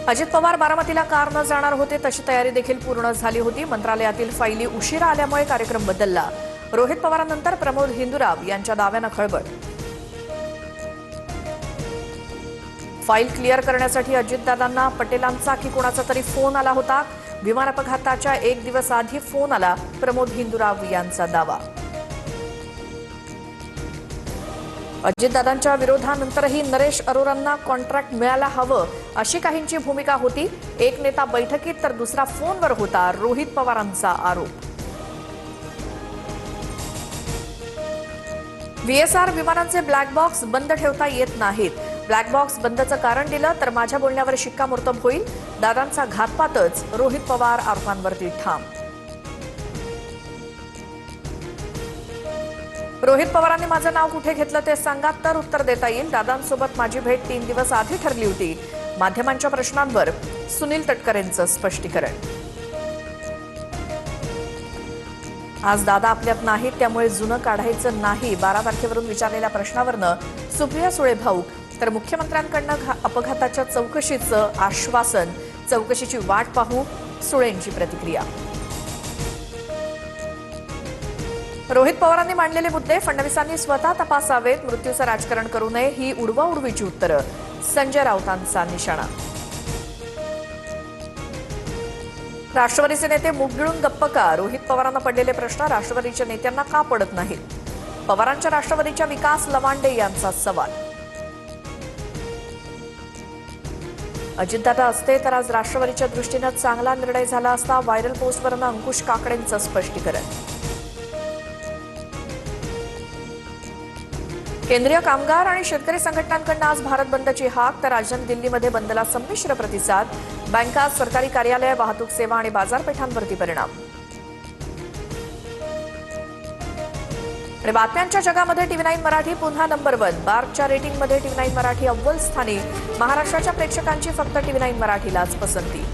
Ajit Pawar बारामतीला car न जाणार होते तशी तयारी देखील पूर्ण झाली होती। मंत्रालयातील फाईली उशिरा आल्यामुळे कार्यक्रम बदलला। रोहित पवारांनंतर प्रमोद हिंदुराव यांच्या दाव्यानं खळबळ। फाईल क्लिअर करण्यासाठी अजितदादांना पटेलांचा की कोणाचा तरी फोन आला होता। विमान अपघाताच्या एक दिवस आधी फोन आला, प्रमोद हिंदुराव यांचा दावा। अजितदादांच्या विरोधानंतरही नरेश अरोरांना कॉन्ट्रॅक्ट मिळायला हवं अशी काहींची भूमिका होती। एक नेता बैठकीत तर दुसरा फोनवर होता, रोहित पवारांचा आरोप। व्हीएसआर विमानांचे ब्लॅक बॉक्स बंद ठेवता येत नाहीत। ब्लॅक बॉक्स बंदचं कारण दिलं तर माझ्या बोलण्यावर शिक्कामोर्तब होईल। दादांचा घातपातच, रोहित पवार आरोपांवरती ठाम। रोहित पवारांनी माझं नाव कुठे घेतलं ते सांगा तर उत्तर देता येईल। दादांसोबत माझी भेट 3 दिवस आधी ठरली होती। माध्यमांच्या प्रश्नांवर सुनील तटकरेंचं स्पष्टीकरण। आज दादा आपल्यात नाहीत, त्यामुळे जुनं काढायचं नाही। 12 तारखेवरून विचारलेल्या प्रश्नावरनं सुप्रिया सुळे भाऊक, तर मुख्यमंत्र्यांकडनं अपघाताच्या चौकशीचं आश्वासन। चौकशीची वाट पाहू, सुळेंची प्रतिक्रिया। रोहित पवारांनी मांडलेले मुद्दे फडणवीसांनी स्वतः तपासावेत। मृत्यूचं राजकारण करू नये ही उडवाउडवीची उत्तरं। संजय राऊतांचा निशाणा। राष्ट्रवादीचे नेते मुग गिळून गप्प का? रोहित पवारांना पडलेले प्रश्न राष्ट्रवादीच्या नेत्यांना का पडत नाहीत? पवारांच्या राष्ट्रवादीच्या विकास लवांडे यांचा सवाल। अजितदादा असते तर आज राष्ट्रवादीच्या दृष्टीनं चांगला निर्णय झाला असता। व्हायरल पोस्टवरनं अंकुश काकडेंचं स्पष्टीकरण। केंद्रीय कामगार आणि शेतकरी संघटनांकडून आज भारत बंदची हाक, तर राजधानी दिल्लीमध्ये बंदला संमिश्र प्रतिसाद। बँका, सरकारी कार्यालय, वाहतूक सेवा आणि बाजारपेठांवरती परिणाम। आणि बातम्यांच्या जगामध्ये TV9 मराठी पुन्हा नंबर 1। बार्कच्या रेटिंगमध्ये TV9 मराठी अव्वल स्थानी। महाराष्ट्राच्या प्रेक्षकांची फक्त TV9 मराठीलाच पसंती।